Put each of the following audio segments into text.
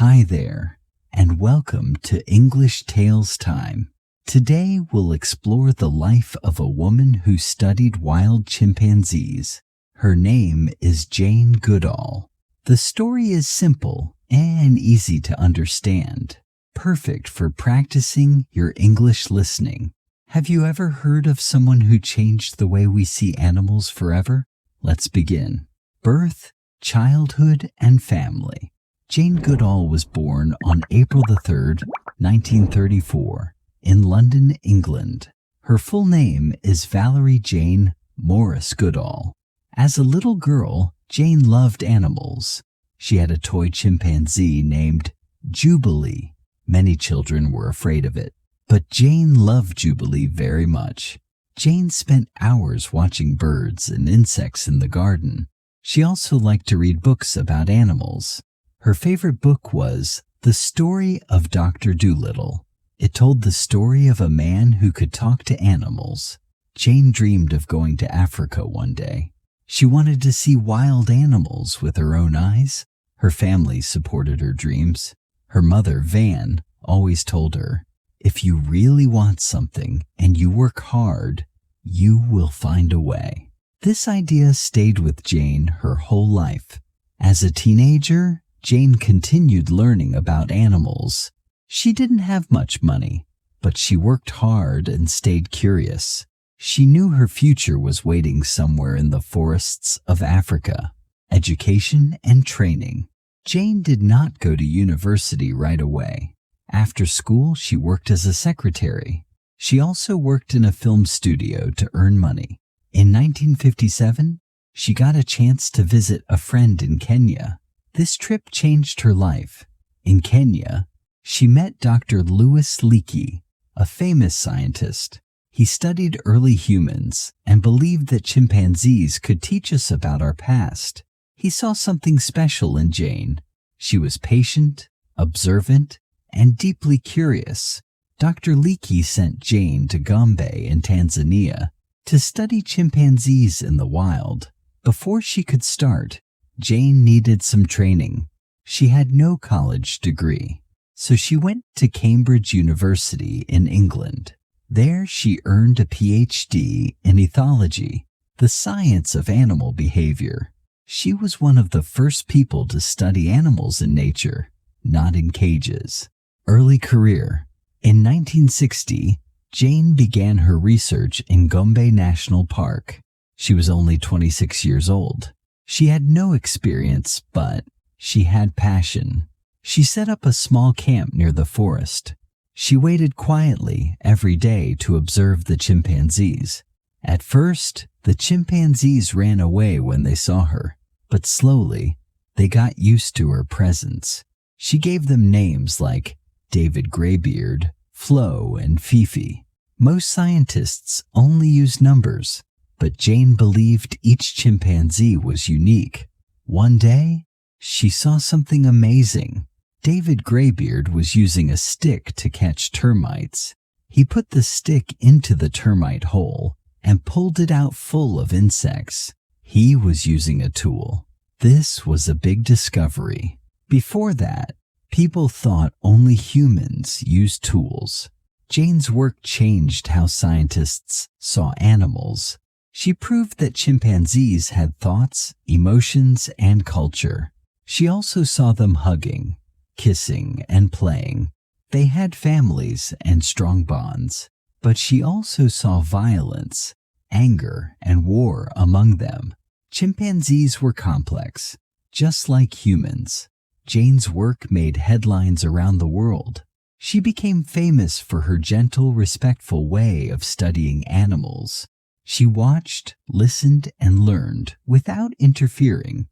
Hi there, and welcome to English Tales Time. Today we'll explore the life of a woman who studied wild chimpanzees. Her name is Jane Goodall. The story is simple and easy to understand, perfect for practicing your English listening. Have you ever heard of someone who changed the way we see animals forever? Let's begin. Birth, childhood, and family. Jane Goodall was born on April 3rd, 1934, in London, England. Her full name is Valerie Jane Morris Goodall. As a little girl, Jane loved animals. She had a toy chimpanzee named Jubilee. Many children were afraid of it, but Jane loved Jubilee very much. Jane spent hours watching birds and insects in the garden. She also liked to read books about animals. Her favorite book was The Story of Dr. Dolittle. It told the story of a man who could talk to animals. Jane dreamed of going to Africa one day. She wanted to see wild animals with her own eyes. Her family supported her dreams. Her mother, Van, always told her, "If you really want something and you work hard, you will find a way." This idea stayed with Jane her whole life. As a teenager, Jane continued learning about animals. She didn't have much money, but she worked hard and stayed curious. She knew her future was waiting somewhere in the forests of Africa. Education and training. Jane did not go to university right away. After school, she worked as a secretary. She also worked in a film studio to earn money. In 1957, she got a chance to visit a friend in Kenya. This trip changed her life. In Kenya, she met Dr. Louis Leakey, a famous scientist. He studied early humans and believed that chimpanzees could teach us about our past. He saw something special in Jane. She was patient, observant, and deeply curious. Dr. Leakey sent Jane to Gombe in Tanzania to study chimpanzees in the wild. Before she could start, Jane needed some training. She had no college degree, so she went to Cambridge University in England. There she earned a PhD in ethology, the science of animal behavior. She was one of the first people to study animals in nature, not in cages. Early career. In 1960, Jane began her research in Gombe National Park. She was only 26 years old. She had no experience, but she had passion. She set up a small camp near the forest. She waited quietly every day to observe the chimpanzees. At first, the chimpanzees ran away when they saw her, but slowly, they got used to her presence. She gave them names like David Graybeard, Flo, and Fifi. Most scientists only use numbers, but Jane believed each chimpanzee was unique. One day, she saw something amazing. David Graybeard was using a stick to catch termites. He put the stick into the termite hole and pulled it out full of insects. He was using a tool. This was a big discovery. Before that, people thought only humans used tools. Jane's work changed how scientists saw animals. She proved that chimpanzees had thoughts, emotions, and culture. She also saw them hugging, kissing, and playing. They had families and strong bonds, but she also saw violence, anger, and war among them. Chimpanzees were complex, just like humans. Jane's work made headlines around the world. She became famous for her gentle, respectful way of studying animals. She watched, listened, and learned without interfering.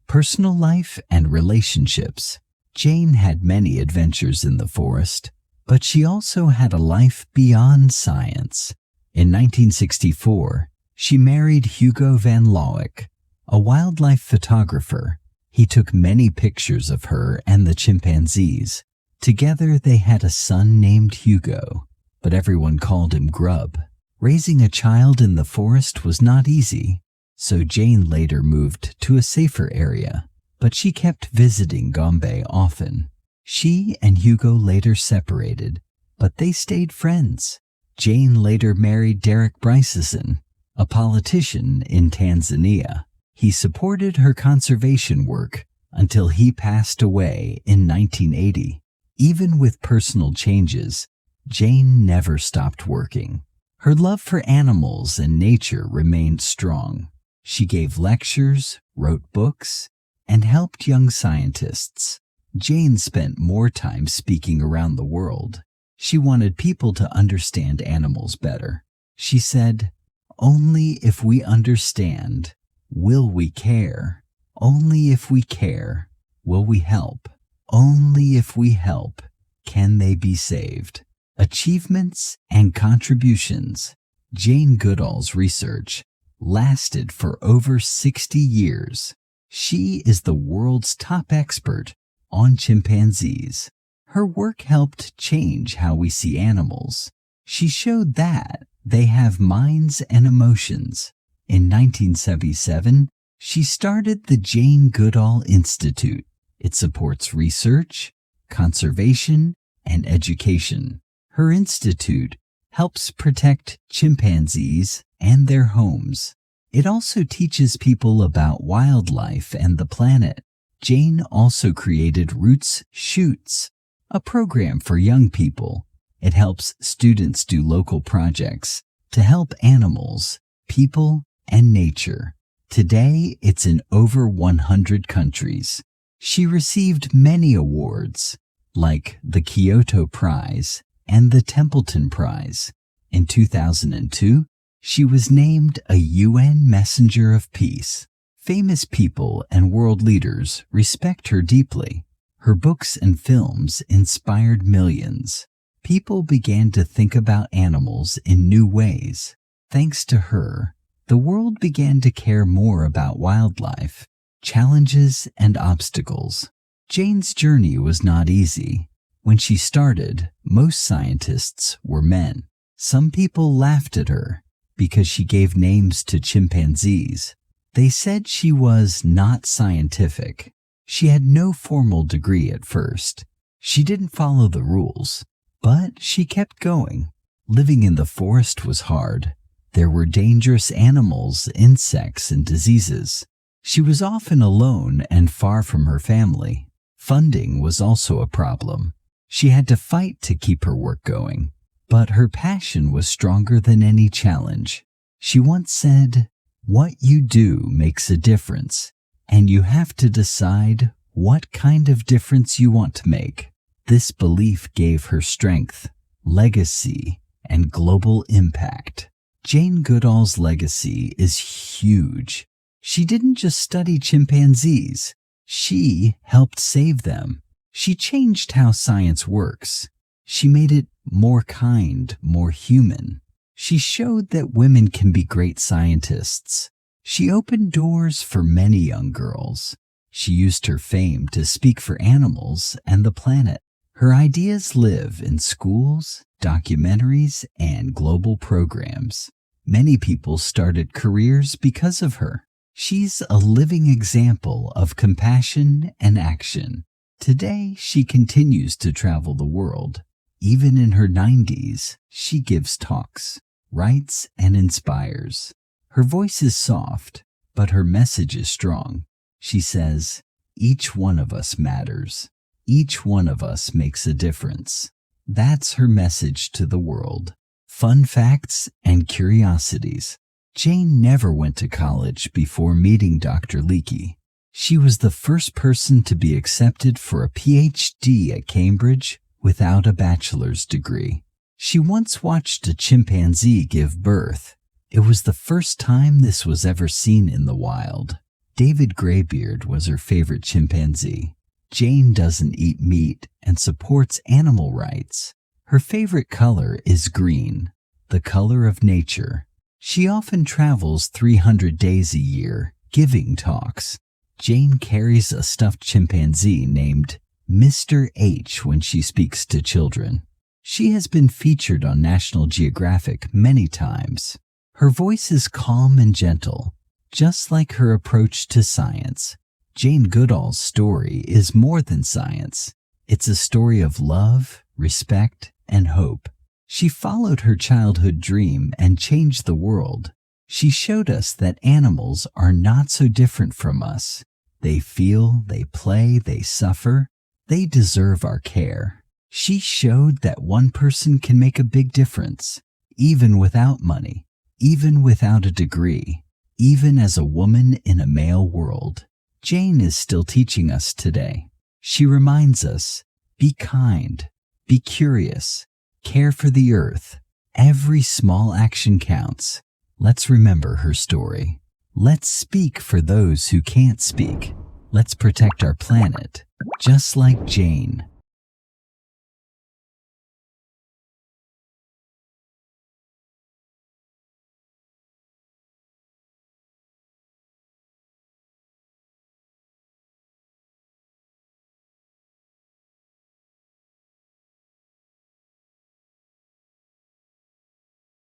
Personal life and relationships. Jane had many adventures in the forest, but she also had a life beyond science. In 1964, she married Hugo van Lawick, a wildlife photographer. He took many pictures of her and the chimpanzees. Together they had a son named Hugo, but everyone called him Grub. Raising a child in the forest was not easy, so Jane later moved to a safer area. but she kept visiting Gombe often. She and Hugo later separated, but they stayed friends. Jane later married Derek Bryceson, a politician in Tanzania. He supported her conservation work until he passed away in 1980. Even with personal changes, Jane never stopped working. Her love for animals and nature remained strong. She gave lectures, wrote books, and helped young scientists. Jane spent more time speaking around the world. She wanted people to understand animals better. She said, "Only if we understand will we care. Only if we care will we help. Only if we help can they be saved." Achievements and contributions. Jane Goodall's research lasted for over 60 years. She is the world's top expert on chimpanzees. Her work helped change how we see animals. She showed that they have minds and emotions. In 1977, she started the Jane Goodall Institute. It supports research, conservation, and education. Her institute helps protect chimpanzees and their homes. It also teaches people about wildlife and the planet. Jane also created Roots Shoots, a program for young people. It helps students do local projects to help animals, people, and nature. Today, it's in over 100 countries. She received many awards, like the Kyoto Prize and the Templeton Prize. In 2002, she was named a UN Messenger of Peace. Famous people and world leaders respect her deeply. Her books and films inspired millions. People began to think about animals in new ways. Thanks to her, the world began to care more about wildlife, challenges, and obstacles. Jane's journey was not easy. When she started, most scientists were men. Some people laughed at her because she gave names to chimpanzees. They said she was not scientific. She had no formal degree at first. She didn't follow the rules, but she kept going. Living in the forest was hard. There were dangerous animals, insects, and diseases. She was often alone and far from her family. Funding was also a problem. She had to fight to keep her work going, but her passion was stronger than any challenge. She once said, "What you do makes a difference, and you have to decide what kind of difference you want to make." This belief gave her strength, legacy, and global impact. Jane Goodall's legacy is huge. She didn't just study chimpanzees. She helped save them. She changed how science works. She made it more kind, more human. She showed that women can be great scientists. She opened doors for many young girls. She used her fame to speak for animals and the planet. Her ideas live in schools, documentaries, and global programs. Many people started careers because of her. She's a living example of compassion and action. Today, she continues to travel the world. Even in her 90s, she gives talks, writes, and inspires. Her voice is soft, but her message is strong. She says, "Each one of us matters. Each one of us makes a difference." That's her message to the world. Fun facts and curiosities. Jane never went to college before meeting Dr. Leakey. She was the first person to be accepted for a PhD at Cambridge without a bachelor's degree. She once watched a chimpanzee give birth. It was the first time this was ever seen in the wild. David Greybeard was her favorite chimpanzee. Jane doesn't eat meat and supports animal rights. Her favorite color is green, the color of nature. She often travels 300 days a year, giving talks. Jane carries a stuffed chimpanzee named Mr. H when she speaks to children. She has been featured on National Geographic many times. Her voice is calm and gentle, just like her approach to science. Jane Goodall's story is more than science. It's a story of love, respect, and hope. She followed her childhood dream and changed the world. She showed us that animals are not so different from us. They feel, they play, they suffer. They deserve our care. She showed that one person can make a big difference, even without money, even without a degree, even as a woman in a male world. Jane is still teaching us today. She reminds us, be kind, be curious, care for the earth. Every small action counts. Let's remember her story. Let's speak for those who can't speak. Let's protect our planet, just like Jane.